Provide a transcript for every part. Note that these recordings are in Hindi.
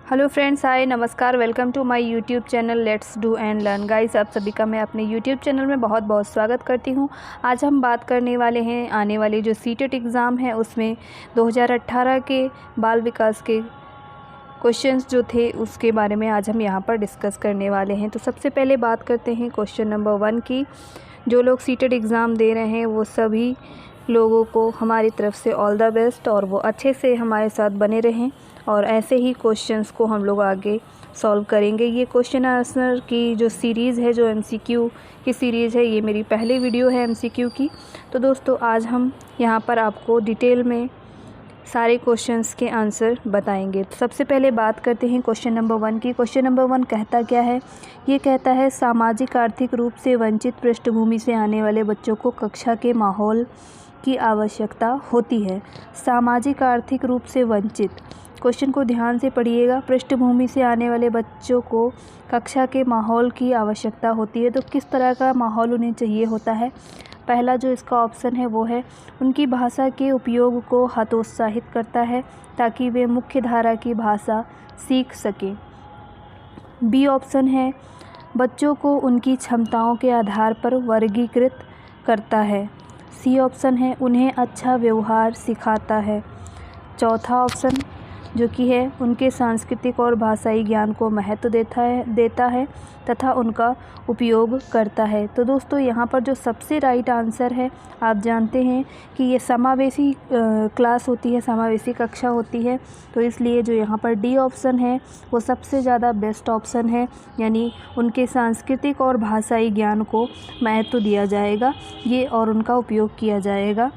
हेलो फ्रेंड्स, हाय, नमस्कार, welcome to my YouTube channel let's do and learn. Guys, आप सभी का मैं अपने यूट्यूब चैनल में बहुत बहुत स्वागत करती हूं। आज हम बात करने वाले हैं आने वाले जो सीटेट एग्ज़ाम है उसमें 2018 के बाल विकास के क्वेश्चंस जो थे उसके बारे में आज हम यहां पर डिस्कस करने वाले हैं। तो सबसे पहले बात करते हैं क्वेश्चन नंबर 1 की। जो लोग सीटेट एग्ज़ाम दे रहे हैं वो सभी लोगों को हमारी तरफ से ऑल द बेस्ट, और वो अच्छे से हमारे साथ बने रहें और ऐसे ही क्वेश्चंस को हम लोग आगे सॉल्व करेंगे। ये क्वेश्चन आंसर की जो सीरीज़ है, जो एमसीक्यू की सीरीज़ है, ये मेरी पहली वीडियो है एमसीक्यू की। तो दोस्तों, आज हम यहाँ पर आपको डिटेल में सारे क्वेश्चंस के आंसर बताएंगे। तो सबसे पहले बात करते हैं क्वेश्चन नंबर 1 की। क्वेश्चन नंबर 1 कहता क्या है? ये कहता है सामाजिक आर्थिक रूप से वंचित पृष्ठभूमि से आने वाले बच्चों को कक्षा के माहौल की आवश्यकता होती है। सामाजिक आर्थिक रूप से वंचित, क्वेश्चन को ध्यान से पढ़िएगा। पृष्ठभूमि से आने वाले बच्चों को कक्षा के माहौल की आवश्यकता होती है। तो किस तरह का माहौल उन्हें चाहिए होता है? पहला जो इसका ऑप्शन है वो है उनकी भाषा के उपयोग को हतोत्साहित करता है ताकि वे मुख्य धारा की भाषा सीख सकें। बी ऑप्शन है बच्चों को उनकी क्षमताओं के आधार पर वर्गीकृत करता है। सी ऑप्शन है उन्हें अच्छा व्यवहार सिखाता है। चौथा ऑप्शन जो कि है उनके सांस्कृतिक और भाषाई ज्ञान को महत्व देता है तथा उनका उपयोग करता है। तो दोस्तों, यहाँ पर जो सबसे राइट आंसर है, आप जानते हैं कि ये समावेशी क्लास होती है, समावेशी कक्षा होती है, तो इसलिए जो यहाँ पर डी ऑप्शन है वो सबसे ज़्यादा बेस्ट ऑप्शन है। यानी उनके सांस्कृतिक और भाषाई ज्ञान को महत्व दिया जाएगा ये और उनका उपयोग किया जाएगा।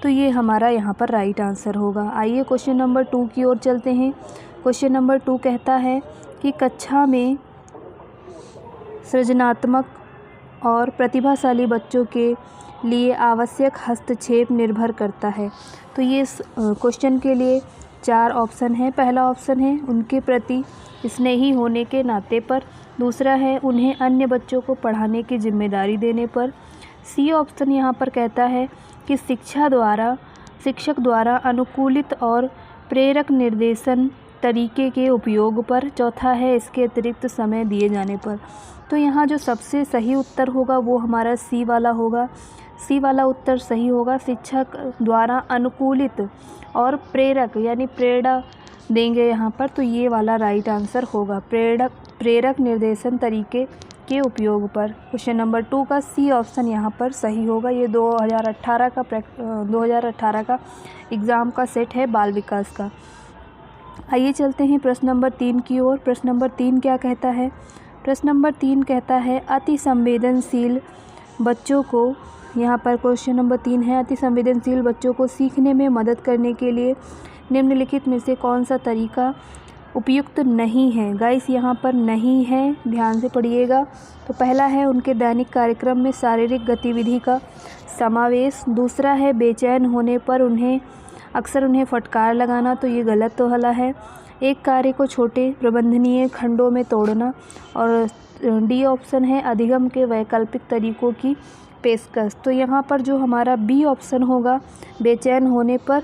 तो ये हमारा यहाँ पर राइट आंसर होगा। आइए क्वेश्चन नंबर 2 की ओर चलते हैं। क्वेश्चन नंबर 2 कहता है कि कक्षा में सृजनात्मक और प्रतिभाशाली बच्चों के लिए आवश्यक हस्तक्षेप निर्भर करता है। तो ये क्वेश्चन के लिए 4 ऑप्शन है। पहला ऑप्शन है उनके प्रति स्नेही होने के नाते पर। दूसरा है उन्हें अन्य बच्चों को पढ़ाने की जिम्मेदारी देने पर। सी ऑप्शन यहाँ पर कहता है कि शिक्षक द्वारा अनुकूलित और प्रेरक निर्देशन तरीके के उपयोग पर। चौथा है इसके अतिरिक्त समय दिए जाने पर। तो यहाँ जो सबसे सही उत्तर होगा वो हमारा सी वाला होगा। सी वाला उत्तर सही होगा। शिक्षक द्वारा अनुकूलित और प्रेरक यानी प्रेरणा देंगे यहाँ पर, तो ये वाला राइट आंसर होगा, प्रेरक निर्देशन तरीके के उपयोग पर। क्वेश्चन नंबर 2 का सी ऑप्शन यहाँ पर सही होगा। ये 2018 का एग्ज़ाम का सेट है बाल विकास का। आइए चलते हैं प्रश्न नंबर 3 की ओर। प्रश्न नंबर 3 क्या कहता है? प्रश्न नंबर 3 कहता है अति संवेदनशील बच्चों को, यहाँ पर क्वेश्चन नंबर 3 है, अति संवेदनशील बच्चों को सीखने में मदद करने के लिए निम्नलिखित में से कौन सा तरीका उपयुक्त नहीं है? गाइस, यहाँ पर नहीं है, ध्यान से पढ़िएगा। तो पहला है उनके दैनिक कार्यक्रम में शारीरिक गतिविधि का समावेश। दूसरा है बेचैन होने पर अक्सर उन्हें फटकार लगाना, तो ये गलत तो हला है। एक कार्य को छोटे प्रबंधनीय खंडों में तोड़ना। और डी ऑप्शन है अधिगम के वैकल्पिक तरीकों की पेशकश। तो यहाँ पर जो हमारा बी ऑप्शन होगा बेचैन होने पर,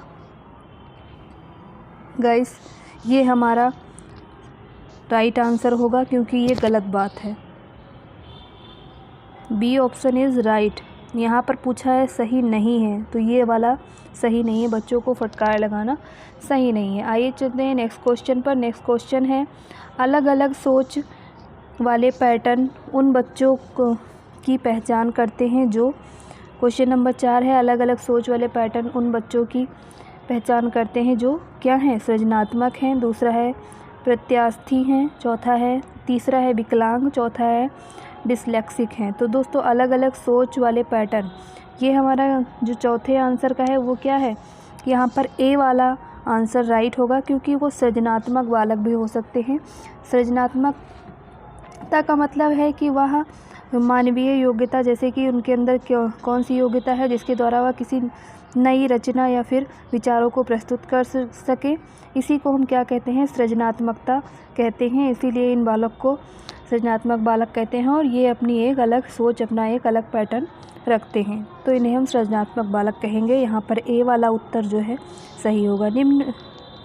गाइस ये हमारा राइट आंसर होगा क्योंकि ये गलत बात है। B option is right. यहाँ पर पूछा है सही नहीं है, तो ये वाला सही नहीं है, बच्चों को फटकार लगाना सही नहीं है। आइए चलते हैं नेक्स्ट क्वेश्चन पर। नेक्स्ट क्वेश्चन है अलग अलग सोच वाले पैटर्न उन बच्चों की पहचान करते हैं जो, क्वेश्चन नंबर 4 है अलग अलग सोच वाले पैटर्न उन बच्चों की पहचान करते हैं जो क्या हैं? सृजनात्मक हैं। दूसरा है प्रत्यास्थी हैं। तीसरा है विकलांग। चौथा है डिसलेक्सिक हैं। तो दोस्तों, अलग अलग सोच वाले पैटर्न, ये हमारा जो चौथे आंसर का है वो क्या है? यहाँ पर ए वाला आंसर राइट होगा क्योंकि वो सृजनात्मक बालक भी हो सकते हैं। सृजनात्मकता का मतलब है कि वह मानवीय योग्यता, जैसे कि उनके अंदर कौन सी योग्यता है जिसके द्वारा वह किसी नई रचना या फिर विचारों को प्रस्तुत कर सके, इसी को हम क्या कहते हैं? सृजनात्मकता कहते हैं। इसीलिए इन बालक को सृजनात्मक बालक कहते हैं और ये अपनी एक अलग सोच, अपना एक अलग पैटर्न रखते हैं, तो इन्हें हम सृजनात्मक बालक कहेंगे। यहाँ पर ए वाला उत्तर जो है सही होगा। निम्न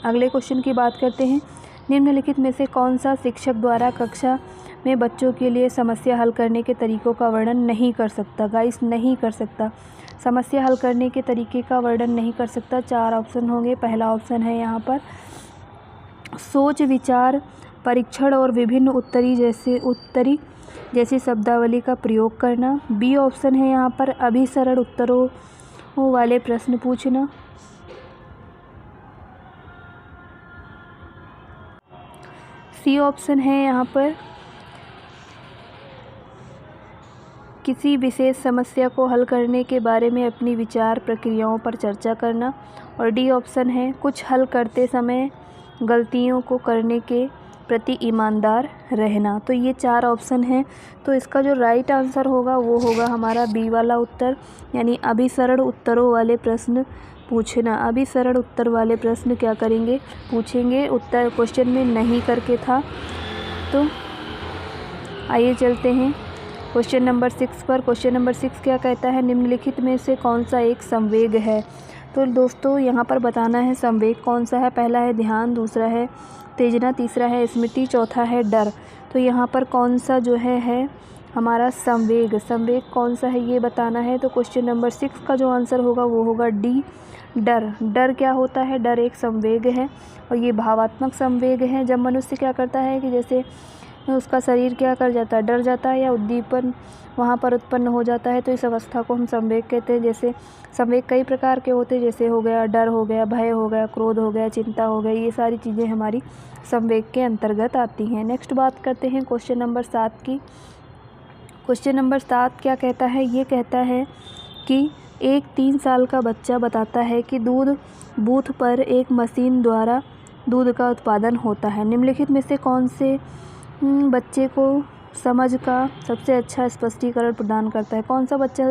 अगले क्वेश्चन की बात करते हैं। निम्नलिखित में से कौन सा शिक्षक द्वारा कक्षा में बच्चों के लिए समस्या हल करने के तरीकों का वर्णन नहीं कर सकता? गाइस, नहीं कर सकता। समस्या हल करने के तरीके का वर्णन नहीं कर सकता। 4 ऑप्शन होंगे। पहला ऑप्शन है यहाँ पर सोच विचार परीक्षण और विभिन्न उत्तरी जैसी शब्दावली का प्रयोग करना। बी ऑप्शन है यहाँ पर अभिसरण उत्तरों वाले प्रश्न पूछना। सी ऑप्शन है यहाँ पर किसी विशेष समस्या को हल करने के बारे में अपनी विचार प्रक्रियाओं पर चर्चा करना। और डी ऑप्शन है कुछ हल करते समय गलतियों को करने के प्रति ईमानदार रहना। तो ये 4 ऑप्शन हैं। तो इसका जो राइट आंसर होगा वो होगा हमारा बी वाला उत्तर, यानी अभिसरण उत्तरों वाले प्रश्न पूछना। अभिसरण उत्तर वाले प्रश्न क्या करेंगे, पूछेंगे। उत्तर क्वेश्चन में नहीं करके था। तो आइए चलते हैं क्वेश्चन नंबर 6 पर। क्वेश्चन नंबर 6 क्या कहता है, निम्नलिखित में से कौन सा एक संवेग है? तो दोस्तों यहाँ पर बताना है संवेग कौन सा है। पहला है ध्यान, दूसरा है उत्तेजना, तीसरा है स्मृति, चौथा है डर। तो यहाँ पर कौन सा जो है हमारा संवेग कौन सा है ये बताना है। तो क्वेश्चन नंबर 6 का जो आंसर होगा वो होगा डी, डर। डर क्या होता है? डर एक संवेग है और ये भावात्मक संवेग है। जब मनुष्य क्या करता है कि जैसे उसका शरीर क्या कर जाता है, डर जाता है या उद्दीपन वहाँ पर उत्पन्न हो जाता है, तो इस अवस्था को हम संवेग कहते हैं। जैसे संवेग कई प्रकार के होते हैं, जैसे हो गया डर, हो गया भय, हो गया क्रोध, हो गया चिंता, हो गई, ये सारी चीज़ें हमारी संवेग के अंतर्गत आती हैं। नेक्स्ट बात करते हैं क्वेश्चन नंबर 7 की। क्वेश्चन नंबर 7 क्या कहता है, ये कहता है कि एक 3 साल का बच्चा बताता है कि दूध बूथ पर एक मशीन द्वारा दूध का उत्पादन होता है। निम्नलिखित में से कौन से बच्चे को समझ का सबसे अच्छा स्पष्टीकरण प्रदान करता है? कौन सा बच्चा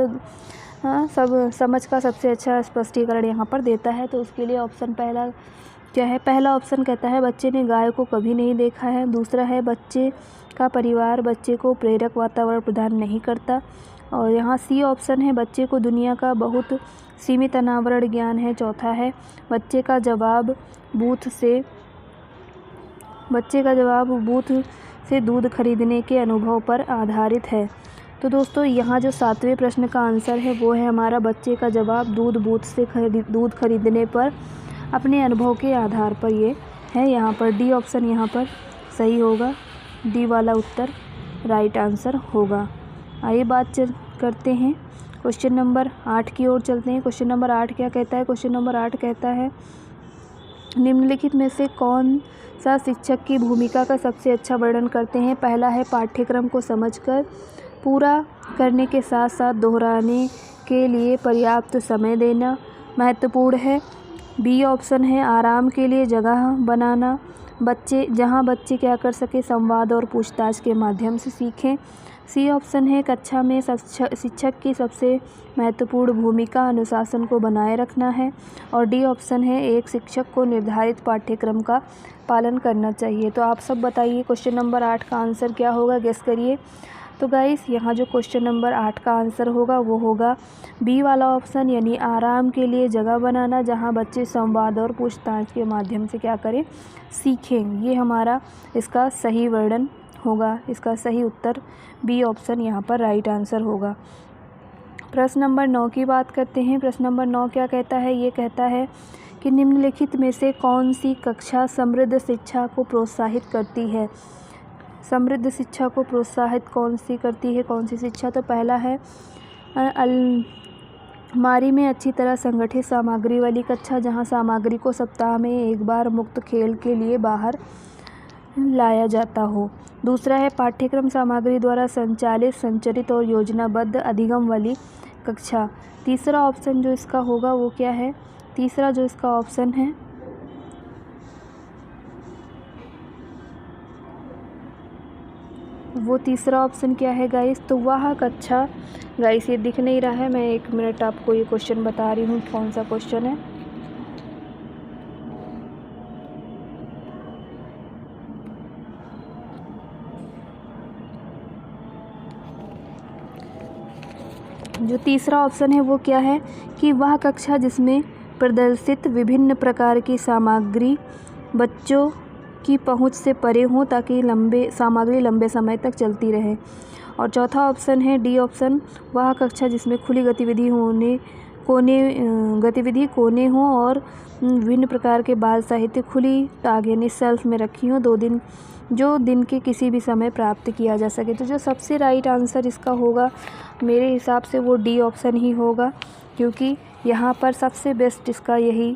सब समझ का सबसे अच्छा स्पष्टीकरण यहाँ पर देता है? तो उसके लिए ऑप्शन पहला क्या है? पहला ऑप्शन कहता है बच्चे ने गाय को कभी नहीं देखा है। दूसरा है बच्चे का परिवार बच्चे को प्रेरक वातावरण प्रदान नहीं करता। और यहाँ सी ऑप्शन है बच्चे को दुनिया का बहुत सीमित अनावरण ज्ञान है। चौथा है बच्चे का जवाब बूथ से दूध खरीदने के अनुभव पर आधारित है। तो दोस्तों यहाँ जो 7वें प्रश्न का आंसर है वो है हमारा बच्चे का जवाब दूध बूथ से दूध खरीदने पर अपने अनुभव के आधार पर ये है। यहाँ पर डी ऑप्शन यहाँ पर सही होगा। डी वाला उत्तर राइट आंसर होगा। आइए बात करते हैं क्वेश्चन नंबर 8 की ओर चलते हैं। क्वेश्चन नंबर 8 क्या कहता है? क्वेश्चन नंबर 8 कहता है निम्नलिखित में से कौन सा शिक्षक की भूमिका का सबसे अच्छा वर्णन करते हैं? पहला है पाठ्यक्रम को समझकर पूरा करने के साथ साथ दोहराने के लिए पर्याप्त समय देना महत्वपूर्ण है। बी ऑप्शन है आराम के लिए जगह बनाना, जहां बच्चे क्या कर सके संवाद और पूछताछ के माध्यम से सीखें। सी ऑप्शन है कक्षा में शिक्षक की सबसे महत्वपूर्ण भूमिका अनुशासन को बनाए रखना है। और डी ऑप्शन है एक शिक्षक को निर्धारित पाठ्यक्रम का पालन करना चाहिए। तो आप सब बताइए क्वेश्चन नंबर 8 का आंसर क्या होगा, गेस करिए। तो गाइस यहाँ जो क्वेश्चन नंबर 8 का आंसर होगा वो होगा बी वाला ऑप्शन, यानी आराम के लिए जगह बनाना जहाँ बच्चे संवाद और पूछताछ के माध्यम से क्या करें, सीखें। ये हमारा इसका सही वर्णन होगा। इसका सही उत्तर बी ऑप्शन यहाँ पर राइट आंसर होगा। प्रश्न नंबर 9 की बात करते हैं। प्रश्न नंबर 9 क्या कहता है? ये कहता है कि निम्नलिखित में से कौन सी कक्षा समृद्ध शिक्षा को प्रोत्साहित करती है? समृद्ध शिक्षा को प्रोत्साहित कौन सी करती है, कौन सी शिक्षा? तो पहला है अलमारी में अच्छी तरह संगठित सामग्री वाली कक्षा, जहां सामग्री को सप्ताह में एक बार मुक्त खेल के लिए बाहर लाया जाता हो। दूसरा है पाठ्यक्रम सामग्री द्वारा संचालित संचरित और योजनाबद्ध अधिगम वाली कक्षा। तीसरा ऑप्शन जो इसका होगा वो क्या है? तीसरा जो इसका ऑप्शन है वो तीसरा ऑप्शन क्या है गाइस? तो वह कक्षा, गाइस ये दिख नहीं रहा है, मैं 1 मिनट आपको ये क्वेश्चन बता रही हूँ कौन सा क्वेश्चन है। जो तीसरा ऑप्शन है वो क्या है कि वह कक्षा जिसमें प्रदर्शित विभिन्न प्रकार की सामग्री बच्चों की पहुंच से परे हों ताकि सामग्री लंबे समय तक चलती रहे। और चौथा ऑप्शन है डी ऑप्शन, वह कक्षा जिसमें खुली गतिविधि कोने हों और विभिन्न प्रकार के बाल साहित्य खुली टाग यानी शेल्फ में रखी हों, जो दिन के किसी भी समय प्राप्त किया जा सके। तो जो सबसे राइट आंसर इसका होगा मेरे हिसाब से वो डी ऑप्शन ही होगा, क्योंकि यहाँ पर सबसे बेस्ट इसका यही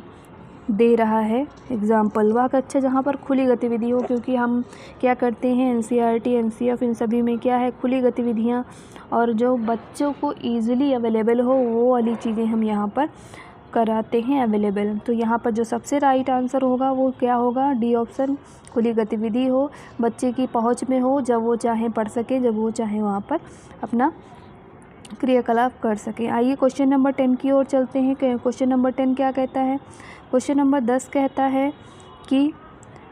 दे रहा है एग्जाम्पल। वह कक्षा जहाँ पर खुली गतिविधि हो, क्योंकि हम क्या करते हैं एनसीईआरटी, एनसीएफ इन सभी में क्या है खुली गतिविधियाँ, और जो बच्चों को ईजिली अवेलेबल हो वो वाली चीज़ें हम यहाँ पर कराते हैं अवेलेबल। तो यहाँ पर जो सबसे राइट आंसर होगा वो क्या होगा, डी ऑप्शन, खुली गतिविधि हो, बच्चे की पहुँच में हो, जब वो चाहे पढ़ सके, जब वो चाहे वहाँ पर अपना क्रियाकलाप कर सकें। आइए क्वेश्चन नंबर 10 की ओर चलते हैं। क्वेश्चन नंबर 10 क्या कहता है, क्वेश्चन नंबर 10 कहता है कि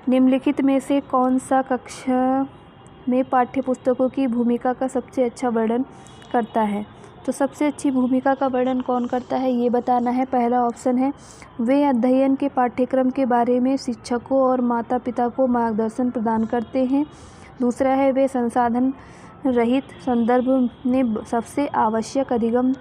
निम्नलिखित में से कौन सा कक्षा में पाठ्य पुस्तकों की भूमिका का सबसे अच्छा वर्णन करता है। तो सबसे अच्छी भूमिका का वर्णन कौन करता है ये बताना है। पहला ऑप्शन है वे अध्ययन के पाठ्यक्रम के बारे में शिक्षकों और माता पिता को मार्गदर्शन प्रदान करते हैं। दूसरा है वे संसाधन रहित संदर्भ में सबसे आवश्यक अधिगम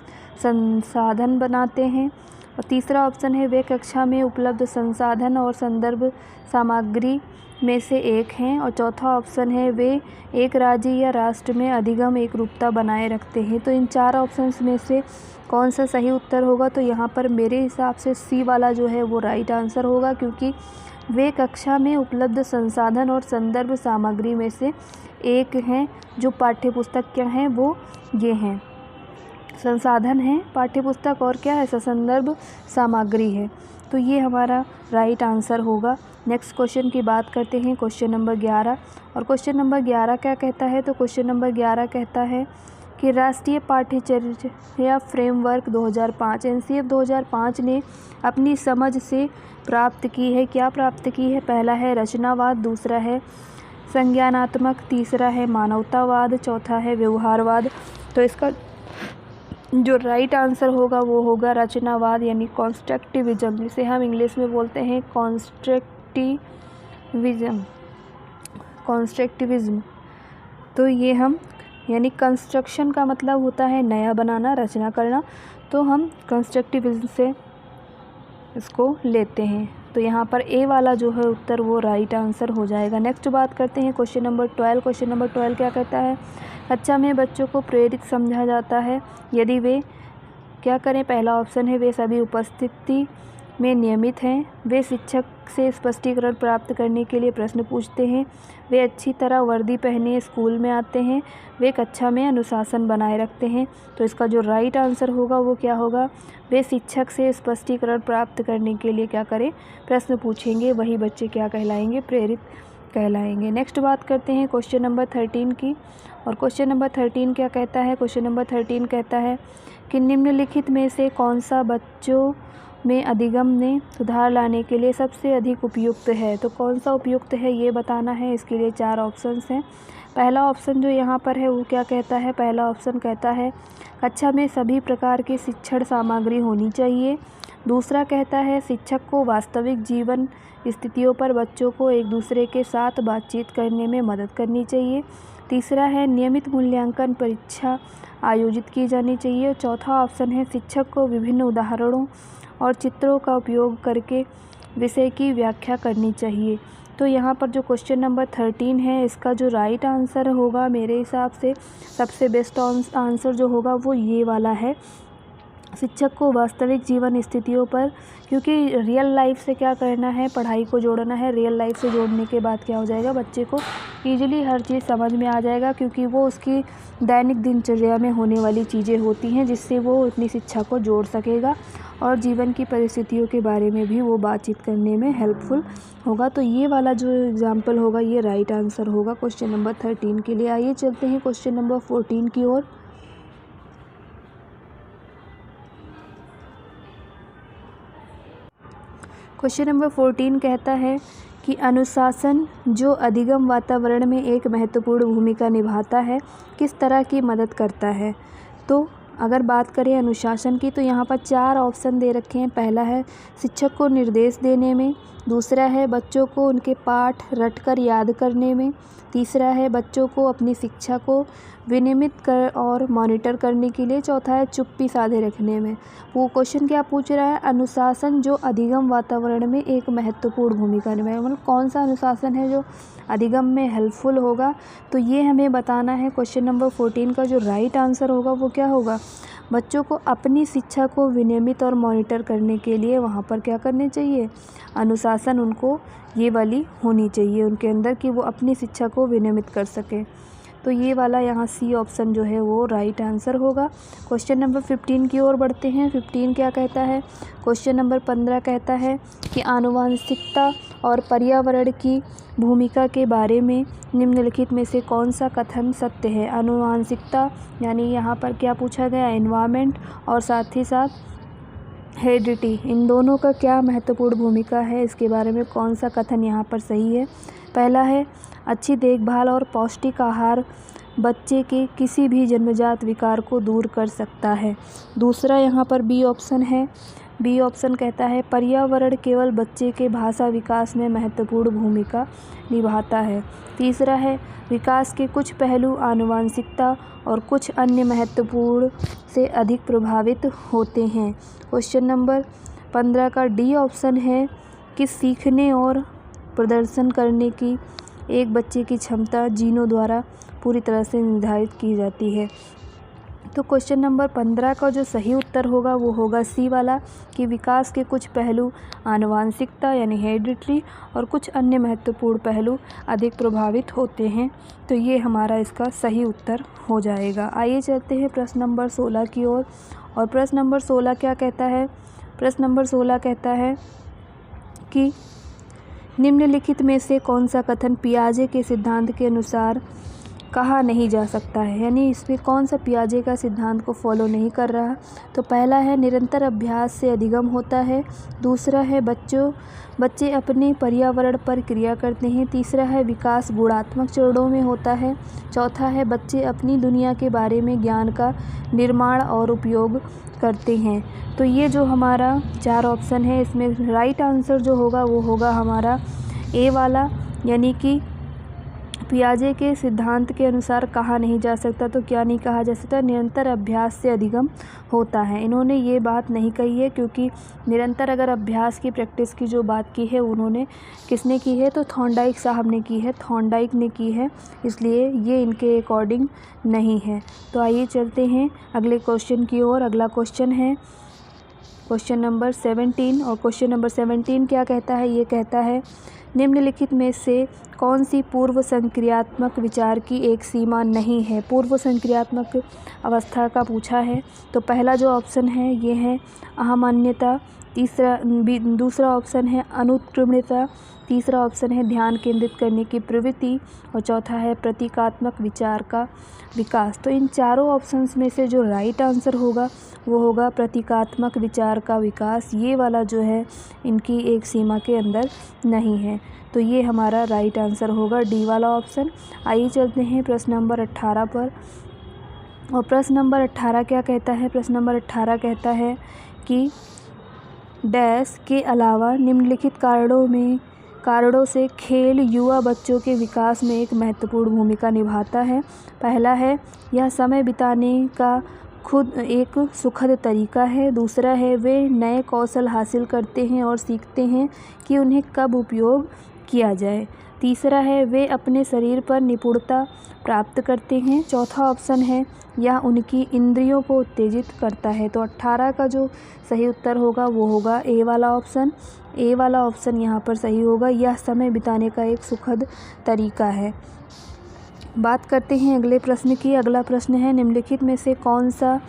संसाधन बनाते हैं। और तीसरा ऑप्शन है वे कक्षा में उपलब्ध संसाधन और संदर्भ सामग्री में से एक हैं। और चौथा ऑप्शन है वे एक राज्य या राष्ट्र में अधिगम एकरूपता बनाए रखते हैं। तो इन चार ऑप्शंस में से कौन सा सही उत्तर होगा, तो यहाँ पर मेरे हिसाब से सी वाला जो है वो राइट आंसर होगा, क्योंकि वे कक्षा में उपलब्ध संसाधन और संदर्भ सामग्री में से एक हैं। जो पाठ्यपुस्तक क्या हैं वो ये हैं, संसाधन है पाठ्यपुस्तक और क्या है संदर्भ सामग्री है। तो ये हमारा राइट आंसर होगा। नेक्स्ट क्वेश्चन की बात करते हैं, क्वेश्चन नंबर 11। और क्वेश्चन नंबर 11 क्या कहता है, तो क्वेश्चन नंबर 11 कहता है कि राष्ट्रीय पाठ्यचर्या फ्रेमवर्क 2005 एनसीएफ 2005 ने अपनी समझ से प्राप्त की है, क्या प्राप्त की है। पहला है रचनावाद, दूसरा है संज्ञानात्मक, तीसरा है मानवतावाद, चौथा है व्यवहारवाद। तो इसका जो राइट आंसर होगा वो होगा रचनावाद यानी कॉन्स्ट्रक्टिविज्म, जिसे हम इंग्लिश में बोलते हैं कॉन्स्ट्रक्टिविज्म। तो ये हम यानी कंस्ट्रक्शन का मतलब होता है नया बनाना, रचना करना, तो हम कंस्ट्रक्टिविज्म से इसको लेते हैं। तो यहाँ पर ए वाला जो है उत्तर वो राइट आंसर हो जाएगा। नेक्स्ट बात करते हैं क्वेश्चन नंबर 12। क्वेश्चन नंबर 12 क्या कहता है, कक्षा में बच्चों को प्रेरित समझा जाता है यदि वे क्या करें। पहला ऑप्शन है वे सभी उपस्थिति में नियमित हैं, वे शिक्षक से स्पष्टीकरण प्राप्त करने के लिए प्रश्न पूछते हैं, वे अच्छी तरह वर्दी पहने स्कूल में आते हैं, वे कक्षा में अनुशासन बनाए रखते हैं। तो इसका जो राइट आंसर होगा वो क्या होगा, वे शिक्षक से स्पष्टीकरण प्राप्त करने के लिए क्या करें प्रश्न पूछेंगे, वही बच्चे क्या कहलाएंगे, प्रेरित कहलाएंगे। नेक्स्ट बात करते हैं क्वेश्चन नंबर 13 की। और क्वेश्चन नंबर 13 क्या कहता है, क्वेश्चन नंबर 13 कहता है कि निम्नलिखित में से कौन सा बच्चों में अधिगम में सुधार लाने के लिए सबसे अधिक उपयुक्त है। तो कौन सा उपयुक्त है ये बताना है। इसके लिए चार ऑप्शंस हैं। पहला ऑप्शन जो यहाँ पर है वो क्या कहता है, पहला ऑप्शन कहता है कक्षा में सभी प्रकार की शिक्षण सामग्री होनी चाहिए। दूसरा कहता है शिक्षक को वास्तविक जीवन स्थितियों पर बच्चों को एक दूसरे के साथ बातचीत करने में मदद करनी चाहिए। तीसरा है नियमित मूल्यांकन परीक्षा आयोजित की जानी चाहिए। चौथा ऑप्शन है शिक्षक को विभिन्न उदाहरणों और चित्रों का उपयोग करके विषय की व्याख्या करनी चाहिए। तो यहाँ पर जो क्वेश्चन नंबर 13 है इसका जो राइट आंसर होगा मेरे हिसाब से सबसे बेस्ट आंसर जो होगा वो ये वाला है, शिक्षक को वास्तविक जीवन स्थितियों पर, क्योंकि रियल लाइफ से क्या करना है, पढ़ाई को जोड़ना है। रियल लाइफ से जोड़ने के बाद क्या हो जाएगा, बच्चे को ईजिली हर चीज़ समझ में आ जाएगा, क्योंकि वो उसकी दैनिक दिनचर्या में होने वाली चीज़ें होती हैं जिससे वो अपनी शिक्षा को जोड़ सकेगा और जीवन की परिस्थितियों के बारे में भी वो बातचीत करने में हेल्पफुल होगा। तो ये वाला जो एग्जाम्पल होगा ये राइट आंसर होगा क्वेश्चन नंबर 13 के लिए। आइए चलते हैं क्वेश्चन नंबर 14 की ओर। क्वेश्चन नंबर 14 कहता है कि अनुशासन जो अधिगम वातावरण में एक महत्वपूर्ण भूमिका निभाता है किस तरह की मदद करता है। तो अगर बात करें अनुशासन की तो यहाँ पर चार ऑप्शन दे रखे हैं। पहला है शिक्षक को निर्देश देने में, दूसरा है बच्चों को उनके पाठ रटकर याद करने में। तीसरा है बच्चों को अपनी शिक्षा को विनियमित कर और मॉनिटर करने के लिए। चौथा है चुप्पी साधे रखने में। वो क्वेश्चन क्या पूछ रहा है, अनुशासन जो अधिगम वातावरण में एक महत्वपूर्ण भूमिका निभाए, मतलब कौन सा अनुशासन है जो अधिगम में हेल्पफुल होगा, तो ये हमें बताना है। क्वेश्चन नंबर 14 का जो राइट आंसर होगा वो क्या होगा, बच्चों को अपनी शिक्षा को विनियमित और मॉनिटर करने के लिए वहाँ पर क्या करने चाहिए, अनुशासन उनको ये वाली होनी चाहिए उनके अंदर कि वो अपनी शिक्षा को विनियमित कर सकें। तो ये वाला यहाँ सी ऑप्शन जो है वो राइट आंसर होगा। क्वेश्चन नंबर 15 की ओर बढ़ते हैं। 15 क्या कहता है, क्वेश्चन नंबर 15 कहता है कि आनुवंशिकता और पर्यावरण की भूमिका के बारे में निम्नलिखित में से कौन सा कथन सत्य है। आनुवंशिकता यानी यहाँ पर क्या पूछा गया, एनवायरनमेंट और साथ ही साथ हेरिडिटी, इन दोनों का क्या महत्वपूर्ण भूमिका है, इसके बारे में कौन सा कथन यहाँ पर सही है। पहला है अच्छी देखभाल और पौष्टिक आहार बच्चे के किसी भी जन्मजात विकार को दूर कर सकता है। दूसरा यहाँ पर बी ऑप्शन है, बी ऑप्शन कहता है पर्यावरण केवल बच्चे के भाषा विकास में महत्वपूर्ण भूमिका निभाता है। तीसरा है विकास के कुछ पहलू आनुवंशिकता और कुछ अन्य महत्वपूर्ण से अधिक प्रभावित होते हैं। क्वेश्चन नंबर 15 का डी ऑप्शन है कि सीखने और प्रदर्शन करने की एक बच्चे की क्षमता जीनों द्वारा पूरी तरह से निर्धारित की जाती है। तो क्वेश्चन नंबर 15 का जो सही उत्तर होगा वो होगा सी वाला कि विकास के कुछ पहलू आनुवंशिकता यानी हेरिडिटरी और कुछ अन्य महत्वपूर्ण पहलू अधिक प्रभावित होते हैं। तो ये हमारा इसका सही उत्तर हो जाएगा। आइए चलते हैं प्रश्न नंबर 16 की ओर। और प्रश्न नंबर 16 क्या कहता है, प्रश्न नंबर 16 कहता है कि निम्नलिखित में से कौन सा कथन पियाजे के सिद्धांत के अनुसार कहा नहीं जा सकता है, यानी इसमें कौन सा पियाजे का सिद्धांत को फॉलो नहीं कर रहा। तो पहला है निरंतर अभ्यास से अधिगम होता है। दूसरा है बच्चे अपने पर्यावरण पर क्रिया करते हैं। तीसरा है विकास गुणात्मक चरणों में होता है। चौथा है बच्चे अपनी दुनिया के बारे में ज्ञान का निर्माण और उपयोग करते हैं। तो ये जो हमारा 4 ऑप्शन है इसमें राइट आंसर जो होगा वो होगा हमारा ए वाला, यानी कि पियाजे के सिद्धांत के अनुसार कहा नहीं जा सकता। तो क्या नहीं कहा जा सकता, निरंतर अभ्यास से अधिगम होता है। इन्होंने ये बात नहीं कही है क्योंकि निरंतर अगर अभ्यास की प्रैक्टिस की जो बात की है उन्होंने किसने की है, तो थॉर्नडाइक साहब ने की है, थॉर्नडाइक ने की है, इसलिए ये इनके अकॉर्डिंग नहीं है। तो आइए चलते हैं अगले क्वेश्चन की ओर। अगला क्वेश्चन है क्वेश्चन नंबर 17। और क्वेश्चन नंबर 17 क्या कहता है, ये कहता है निम्नलिखित में से कौन सी पूर्व संक्रियात्मक विचार की एक सीमा नहीं है। पूर्व संक्रियात्मक अवस्था का पूछा है। तो पहला जो ऑप्शन है ये है अहमान्यता, दूसरा ऑप्शन है अनुत्क्रमणिता, तीसरा ऑप्शन है ध्यान केंद्रित करने की प्रवृत्ति और चौथा है प्रतीकात्मक विचार का विकास। तो इन चारों ऑप्शंस में से जो राइट आंसर होगा वो होगा प्रतीकात्मक विचार का विकास। ये वाला जो है इनकी एक सीमा के अंदर नहीं है। तो ये हमारा राइट आंसर होगा डी वाला ऑप्शन। आइए चलते हैं प्रश्न नंबर 18 पर। और प्रश्न नंबर 18 क्या कहता है, प्रश्न नंबर 18 कहता है कि डैश के अलावा निम्नलिखित कारणों से खेल युवा बच्चों के विकास में एक महत्वपूर्ण भूमिका निभाता है। पहला है यह समय बिताने का खुद एक सुखद तरीका है। दूसरा है वे नए कौशल हासिल करते हैं और सीखते हैं कि उन्हें कब उपयोग किया जाए। तीसरा है वे अपने शरीर पर निपुणता प्राप्त करते हैं। चौथा ऑप्शन है यह उनकी इंद्रियों को उत्तेजित करता है। तो 18 का जो सही उत्तर होगा वो होगा ए वाला ऑप्शन। ए वाला ऑप्शन यहाँ पर सही होगा, यह समय बिताने का एक सुखद तरीका है। बात करते हैं अगले प्रश्न की। अगला प्रश्न है निम्नलिखित में से कौन सा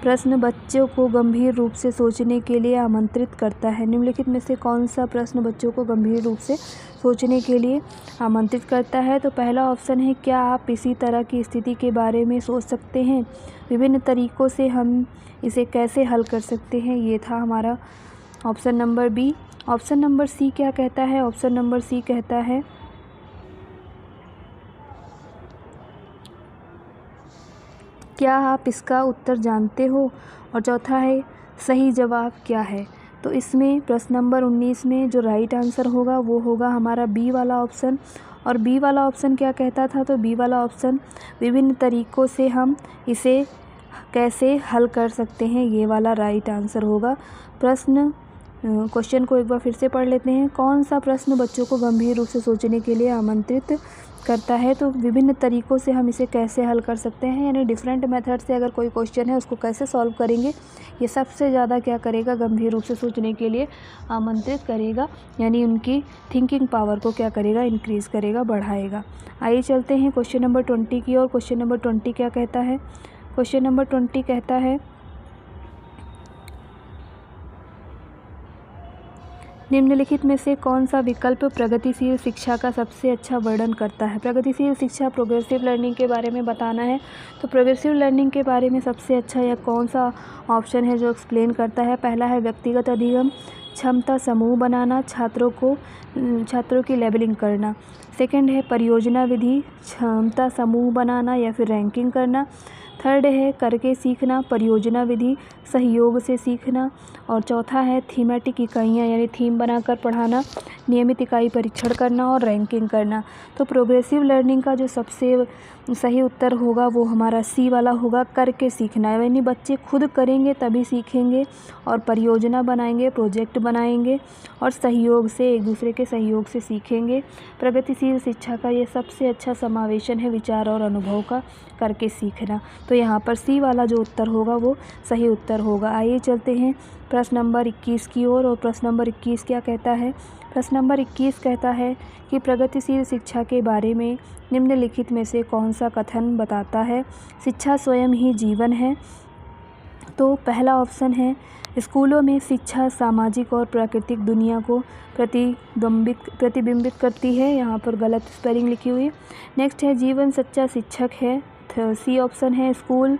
प्रश्न बच्चों को गंभीर रूप से सोचने के लिए आमंत्रित करता है। निम्नलिखित में से कौन सा प्रश्न बच्चों को गंभीर रूप से सोचने के लिए आमंत्रित करता है। तो पहला ऑप्शन है क्या आप इसी तरह की स्थिति के बारे में सोच सकते हैं, विभिन्न तरीक़ों से हम इसे कैसे हल कर सकते हैं। ये था हमारा option number B. Option number C क्या कहता है, ऑप्शन नंबर सी कहता है क्या आप इसका उत्तर जानते हो। और चौथा है सही जवाब क्या है। तो इसमें प्रश्न नंबर 19 में जो राइट आंसर होगा वो होगा हमारा बी वाला ऑप्शन। और बी वाला ऑप्शन क्या कहता था, तो बी वाला ऑप्शन विभिन्न तरीक़ों से हम इसे कैसे हल कर सकते हैं, ये वाला राइट आंसर होगा। क्वेश्चन को एक बार फिर से पढ़ लेते हैं। कौन सा प्रश्न बच्चों को गंभीर रूप से सोचने के लिए आमंत्रित करता है, तो विभिन्न तरीक़ों से हम इसे कैसे हल कर सकते हैं, यानी डिफरेंट मेथड से अगर कोई क्वेश्चन है उसको कैसे सॉल्व करेंगे, ये सबसे ज़्यादा क्या करेगा, गंभीर रूप से सोचने के लिए आमंत्रित करेगा, यानी उनकी थिंकिंग पावर को क्या करेगा, इंक्रीज़ करेगा, बढ़ाएगा। आइए चलते हैं क्वेश्चन नंबर 20 की और क्वेश्चन नंबर 20 क्या कहता है। क्वेश्चन नंबर 20 कहता है निम्नलिखित में से कौन सा विकल्प प्रगतिशील शिक्षा का सबसे अच्छा वर्णन करता है। प्रगतिशील शिक्षा, प्रोग्रेसिव लर्निंग के बारे में बताना है, तो प्रोग्रेसिव लर्निंग के बारे में सबसे अच्छा यह कौन सा ऑप्शन है जो एक्सप्लेन करता है। पहला है व्यक्तिगत अधिगम, क्षमता समूह बनाना, छात्रों की लेबलिंग करना। सेकंड है परियोजना विधि, क्षमता समूह बनाना या फिर रैंकिंग करना। थर्ड है करके सीखना, परियोजना विधि, सहयोग से सीखना। और चौथा है थीमेटिक इकाइयाँ, यानी थीम बनाकर पढ़ाना, नियमित इकाई परीक्षण करना और रैंकिंग करना। तो प्रोग्रेसिव लर्निंग का जो सबसे सही उत्तर होगा वो हमारा सी वाला होगा, करके सीखना, यानी बच्चे खुद करेंगे तभी सीखेंगे, और परियोजना बनाएंगे, प्रोजेक्ट बनाएंगे और सहयोग से, एक दूसरे के सहयोग से सीखेंगे। प्रगतिशील शिक्षा का ये सबसे अच्छा समावेशन है विचार और अनुभव का, करके सीखना। तो यहाँ पर सी वाला जो उत्तर होगा वो सही उत्तर होगा। आइए चलते हैं प्रश्न नंबर 21 की ओर। और प्रश्न नंबर 21 क्या कहता है। प्रश्न नंबर 21 कहता है कि प्रगतिशील शिक्षा के बारे में निम्नलिखित में से कौन सा कथन बताता है। शिक्षा स्वयं ही जीवन है। तो पहला ऑप्शन है स्कूलों में शिक्षा सामाजिक और प्राकृतिक दुनिया को प्रतिबिंबित करती है, यहाँ पर गलत स्पेलिंग लिखी हुई। नेक्स्ट है जीवन सच्चा शिक्षक है। सी ऑप्शन है स्कूल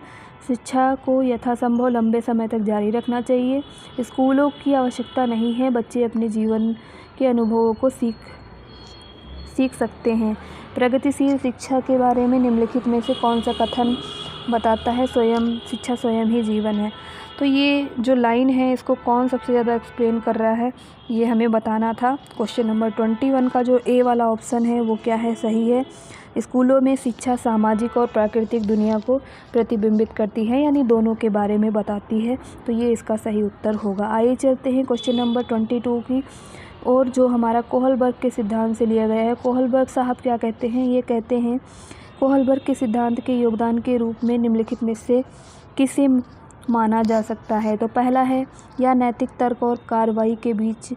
शिक्षा को यथासंभव लंबे समय तक जारी रखना चाहिए। स्कूलों की आवश्यकता नहीं है, बच्चे अपने जीवन के अनुभवों को सीख सकते हैं। प्रगतिशील शिक्षा के बारे में निम्नलिखित में से कौन सा कथन बताता है, शिक्षा स्वयं ही जीवन है। तो ये जो लाइन है इसको कौन सबसे ज़्यादा एक्सप्लेन कर रहा है, ये हमें बताना था। क्वेश्चन नंबर 21 का जो ए वाला ऑप्शन है वो क्या है, सही है। स्कूलों में शिक्षा सामाजिक और प्राकृतिक दुनिया को प्रतिबिंबित करती है, यानी दोनों के बारे में बताती है, तो ये इसका सही उत्तर होगा। आइए चलते हैं क्वेश्चन नंबर 22 की, और जो हमारा कोहलबर्ग के सिद्धांत से लिया गया है। कोहलबर्ग साहब क्या कहते हैं, ये कहते हैं कोहलबर्ग के सिद्धांत के योगदान के रूप में निम्नलिखित में से किसे माना जा सकता है। तो पहला है या नैतिक तर्क और कार्रवाई के बीच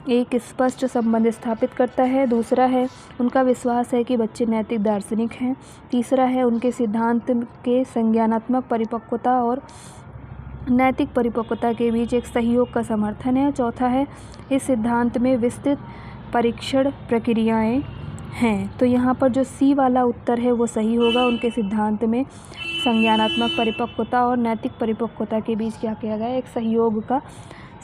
एक स्पष्ट संबंध स्थापित करता है। दूसरा है उनका विश्वास है कि बच्चे नैतिक दार्शनिक हैं। तीसरा है उनके सिद्धांत के संज्ञानात्मक परिपक्वता और नैतिक परिपक्वता के बीच एक सहयोग का समर्थन है। चौथा है इस सिद्धांत में विस्तृत परीक्षण प्रक्रियाएं हैं। तो यहाँ पर जो सी वाला उत्तर है वो सही होगा, उनके सिद्धांत में संज्ञानात्मक परिपक्वता और नैतिक परिपक्वता के बीच क्या किया गया है, एक सहयोग का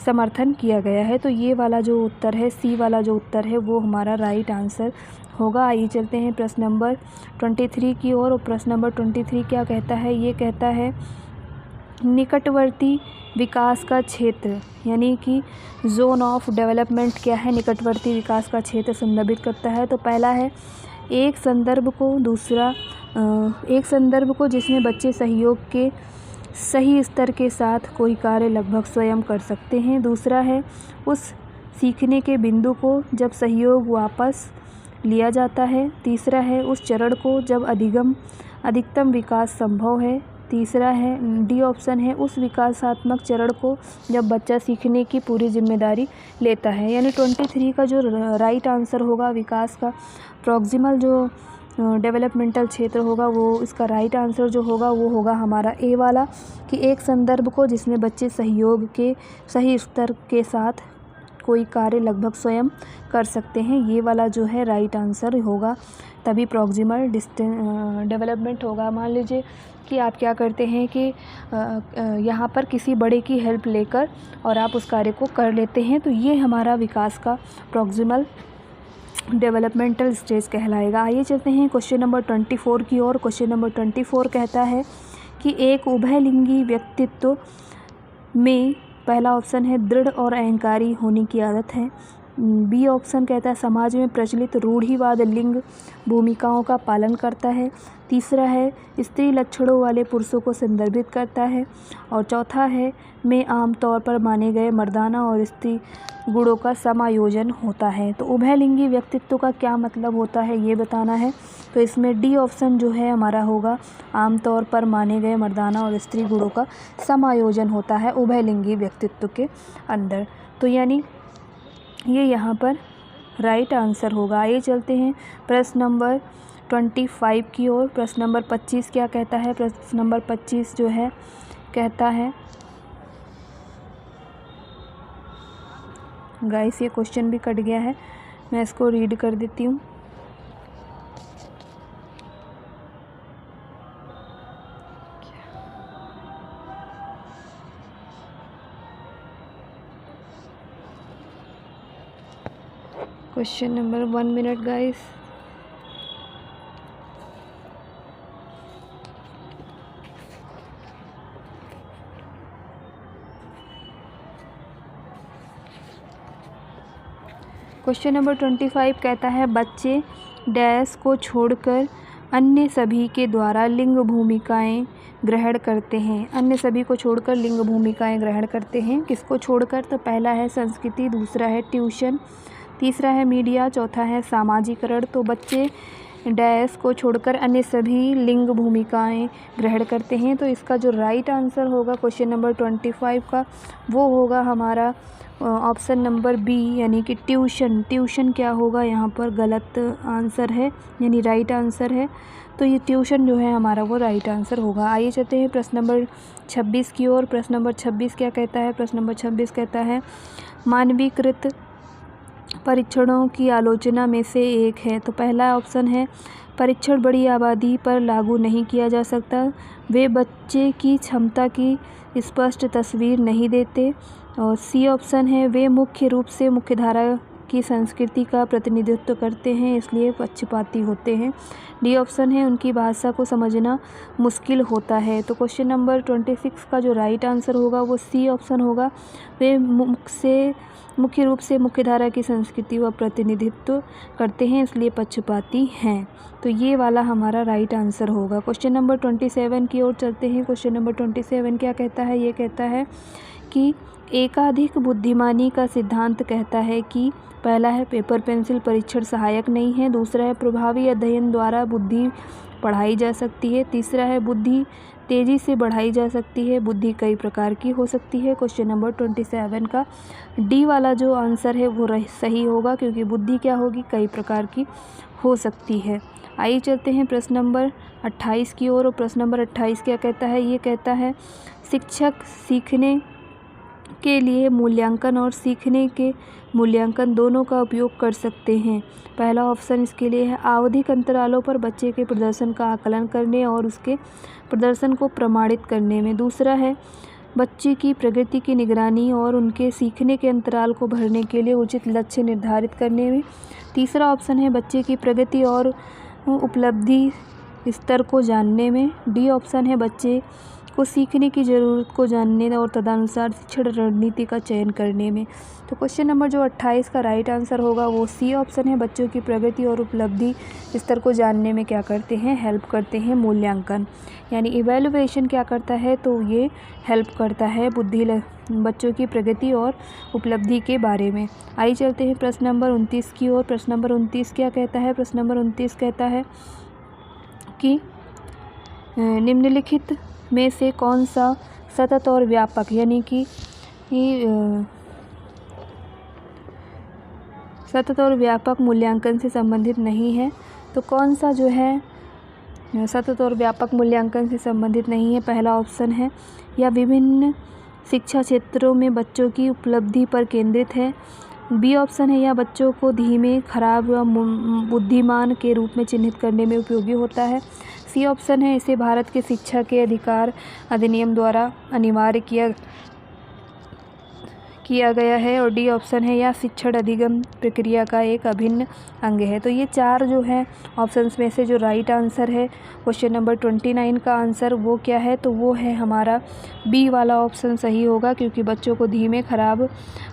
समर्थन किया गया है। तो ये वाला जो उत्तर है, सी वाला जो उत्तर है वो हमारा राइट आंसर होगा। आइए चलते हैं प्रश्न नंबर 23 की ओर। और प्रश्न नंबर 23 क्या कहता है, ये कहता है निकटवर्ती विकास का क्षेत्र, यानी कि जोन ऑफ डेवलपमेंट क्या है, निकटवर्ती विकास का क्षेत्र संदर्भित करता है। तो पहला है एक संदर्भ को जिसमें बच्चे सहयोग के सही स्तर के साथ कोई कार्य लगभग स्वयं कर सकते हैं। दूसरा है उस सीखने के बिंदु को जब सहयोग वापस लिया जाता है। तीसरा है उस चरण को जब अधिकतम विकास संभव है। तीसरा है डी ऑप्शन है उस विकासात्मक चरण को जब बच्चा सीखने की पूरी जिम्मेदारी लेता है। यानी 23 का जो राइट आंसर होगा, विकास का प्रॉक्सिमल जो डेवलपमेंटल क्षेत्र होगा, वो इसका राइट आंसर जो होगा वो होगा हमारा ए वाला, कि एक संदर्भ को जिसमें बच्चे सहयोग के सही स्तर के साथ कोई कार्य लगभग स्वयं कर सकते हैं, ये वाला जो है राइट आंसर होगा, तभी प्रॉक्सिमल डेवलपमेंट होगा। मान लीजिए कि आप क्या करते हैं कि यहाँ पर किसी बड़े की हेल्प लेकर और आप उस कार्य को कर लेते हैं, तो ये हमारा विकास का प्रॉक्सिमल डेवलपमेंटल स्टेज कहलाएगा। आइए चलते हैं क्वेश्चन नंबर 24 की ओर। क्वेश्चन नंबर 24 कहता है कि एक उभयलिंगी व्यक्तित्व में पहला ऑप्शन है दृढ़ और अहंकारी होने की आदत है। बी ऑप्शन कहता है समाज में प्रचलित रूढ़िवाद लिंग भूमिकाओं का पालन करता है। तीसरा है स्त्री लक्षणों वाले पुरुषों को संदर्भित करता है। और चौथा है में आमतौर पर माने गए मर्दाना और स्त्री गुणों का समायोजन होता है। तो उभयलिंगी व्यक्तित्व का क्या मतलब होता है ये बताना है। तो इसमें डी ऑप्शन जो है हमारा होगा, आमतौर पर माने गए मर्दाना और स्त्री गुणों का समायोजन होता है उभयलिंगी व्यक्तित्व के अंदर। तो यानी ये यहाँ पर राइट आंसर होगा। आइए चलते हैं प्रश्न नंबर 25 की ओर। प्रश्न नंबर 25 क्या कहता है? प्रश्न नंबर 25 जो है कहता है, गाइस ये क्वेश्चन भी कट गया है, मैं इसको रीड कर देती हूँ। Question number 1 minute guys. Question number 25 कहता है बच्चे डैश को छोड़कर अन्य सभी के द्वारा लिंग भूमिकाएं ग्रहण करते हैं। अन्य सभी को छोड़कर लिंग भूमिकाएं ग्रहण करते हैं। किसको छोड़कर? तो पहला है संस्कृति, दूसरा है ट्यूशन, तीसरा है मीडिया, चौथा है सामाजिकरण। तो बच्चे डैश को छोड़कर अन्य सभी लिंग भूमिकाएं ग्रहण करते हैं। तो इसका जो राइट आंसर होगा क्वेश्चन नंबर 25 का वो होगा हमारा ऑप्शन नंबर बी, यानी कि ट्यूशन। ट्यूशन क्या होगा यहाँ पर? गलत आंसर है, यानी राइट आंसर है। तो ये ट्यूशन जो है हमारा वो राइट आंसर होगा। आइए चलते हैं प्रश्न नंबर 26 की ओर। प्रश्न नंबर 26 क्या कहता है? प्रश्न नंबर 26 कहता है मानवीकृत परीक्षणों की आलोचना में से एक है। तो पहला ऑप्शन है परीक्षण बड़ी आबादी पर लागू नहीं किया जा सकता, वे बच्चे की क्षमता की स्पष्ट तस्वीर नहीं देते। और सी ऑप्शन है वे मुख्य रूप से मुख्यधारा की संस्कृति का प्रतिनिधित्व करते हैं इसलिए पक्षपाती होते हैं। डी ऑप्शन है उनकी भाषा को समझना मुश्किल होता है। तो क्वेश्चन नंबर 26 का जो राइट आंसर होगा वो सी ऑप्शन होगा, वे मुख्य रूप से मुख्यधारा की संस्कृति व प्रतिनिधित्व करते हैं इसलिए पक्षपाती हैं। तो ये वाला हमारा राइट आंसर होगा। क्वेश्चन नंबर 27 की ओर चलते हैं। क्वेश्चन नंबर 27 क्या कहता है? ये कहता है कि एकाधिक बुद्धिमानी का सिद्धांत कहता है कि पहला है पेपर पेंसिल परीक्षण सहायक नहीं है, दूसरा है प्रभावी अध्ययन द्वारा बुद्धि पढ़ाई जा सकती है, तीसरा है बुद्धि तेज़ी से बढ़ाई जा सकती है, बुद्धि कई प्रकार की हो सकती है। क्वेश्चन नंबर 27 का डी वाला जो आंसर है वो सही होगा, क्योंकि बुद्धि क्या होगी? कई प्रकार की हो सकती है। आइए चलते हैं प्रश्न नंबर 28 की ओर। प्रश्न नंबर 28 क्या कहता है? ये कहता है शिक्षक सीखने के लिए मूल्यांकन और सीखने के मूल्यांकन दोनों का उपयोग कर सकते हैं। पहला ऑप्शन इसके लिए है आवधिक अंतरालों पर बच्चे के प्रदर्शन का आकलन करने और उसके प्रदर्शन को प्रमाणित करने में। दूसरा है बच्चे की प्रगति की निगरानी और उनके सीखने के अंतराल को भरने के लिए उचित लक्ष्य निर्धारित करने में। तीसरा ऑप्शन है बच्चे की प्रगति और उपलब्धि स्तर को जानने में। डी ऑप्शन है बच्चे को सीखने की ज़रूरत को जानने और तदनुसार शिक्षण रणनीति का चयन करने में। तो क्वेश्चन नंबर जो 28 का राइट आंसर होगा वो सी ऑप्शन है, बच्चों की प्रगति और उपलब्धि स्तर को जानने में क्या करते हैं? हेल्प करते हैं। मूल्यांकन यानी इवैल्यूएशन क्या करता है? तो ये हेल्प करता है बच्चों की प्रगति और उपलब्धि के बारे में। आइए चलते हैं प्रश्न नंबर 29 की ओर। प्रश्न नंबर 29 क्या कहता है? प्रश्न नंबर 29 कहता है कि निम्नलिखित में से कौन सा सतत और व्यापक यानी कि सतत और व्यापक मूल्यांकन से संबंधित नहीं है। तो कौन सा जो है सतत और व्यापक मूल्यांकन से संबंधित नहीं है? पहला ऑप्शन है या विभिन्न शिक्षा क्षेत्रों में बच्चों की उपलब्धि पर केंद्रित है। बी ऑप्शन है या बच्चों को धीमे, खराब व बुद्धिमान के रूप में चिन्हित करने में उपयोगी होता है। सी ऑप्शन है इसे भारत के शिक्षा के अधिकार अधिनियम द्वारा अनिवार्य किया गया है। और डी ऑप्शन है या शिक्षण अधिगम प्रक्रिया का एक अभिन्न अंग है। तो ये 4 जो है ऑप्शंस में से जो राइट आंसर है क्वेश्चन नंबर 29 का आंसर वो क्या है, तो वो है हमारा बी वाला ऑप्शन सही होगा, क्योंकि बच्चों को धीमे, खराब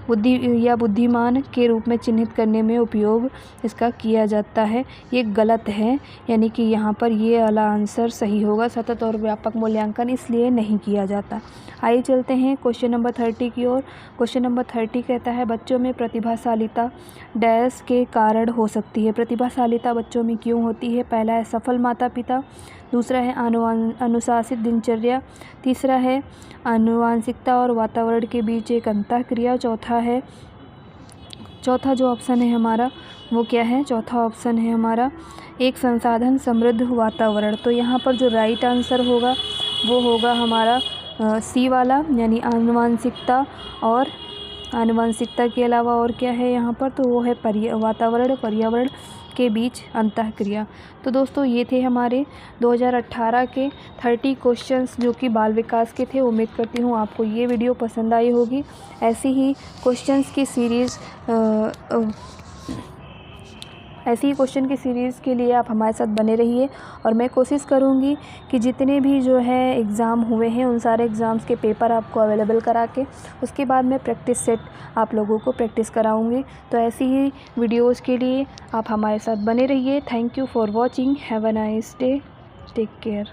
बुद्धि या बुद्धिमान के रूप में चिन्हित करने में उपयोग इसका किया जाता है। ये गलत है, यानी कि यहाँ पर ये वाला आंसर सही होगा। सतत और व्यापक मूल्यांकन इसलिए नहीं किया जाता। आइए चलते हैं क्वेश्चन नंबर 30 की ओर। क्वेश्चन नंबर 30 कहता है बच्चों में प्रतिभाशालीता डैश के कारण हो सकती है। प्रतिभाशालीता बच्चों में क्यों होती है? पहला है सफल माता पिता, दूसरा है अनुशासित दिनचर्या, तीसरा है आनुवांशिकता और वातावरण के बीच एक अंतःक्रिया, चौथा जो ऑप्शन है हमारा वो क्या है? चौथा ऑप्शन है हमारा एक संसाधन समृद्ध वातावरण। तो यहाँ पर जो राइट आंसर होगा वो होगा हमारा सी वाला, यानी आनुवांशिकता। और आनुवांशिकता के अलावा और क्या है यहाँ पर? तो वो है पर्यावरण के बीच अंतःक्रिया। तो दोस्तों ये थे हमारे 2018 के 30 क्वेश्चंस जो कि बाल विकास के थे। उम्मीद करती हूँ आपको ये वीडियो पसंद आई होगी। ऐसी ही क्वेश्चन की सीरीज़ के लिए आप हमारे साथ बने रहिए। और मैं कोशिश करूँगी कि जितने भी जो है एग्ज़ाम हुए हैं उन सारे एग्ज़ाम्स के पेपर आपको अवेलेबल करा के उसके बाद मैं प्रैक्टिस सेट आप लोगों को प्रैक्टिस कराऊँगी। तो ऐसी ही वीडियोज़ के लिए आप हमारे साथ बने रहिए। Thank you for watching. Have a nice day. Take care.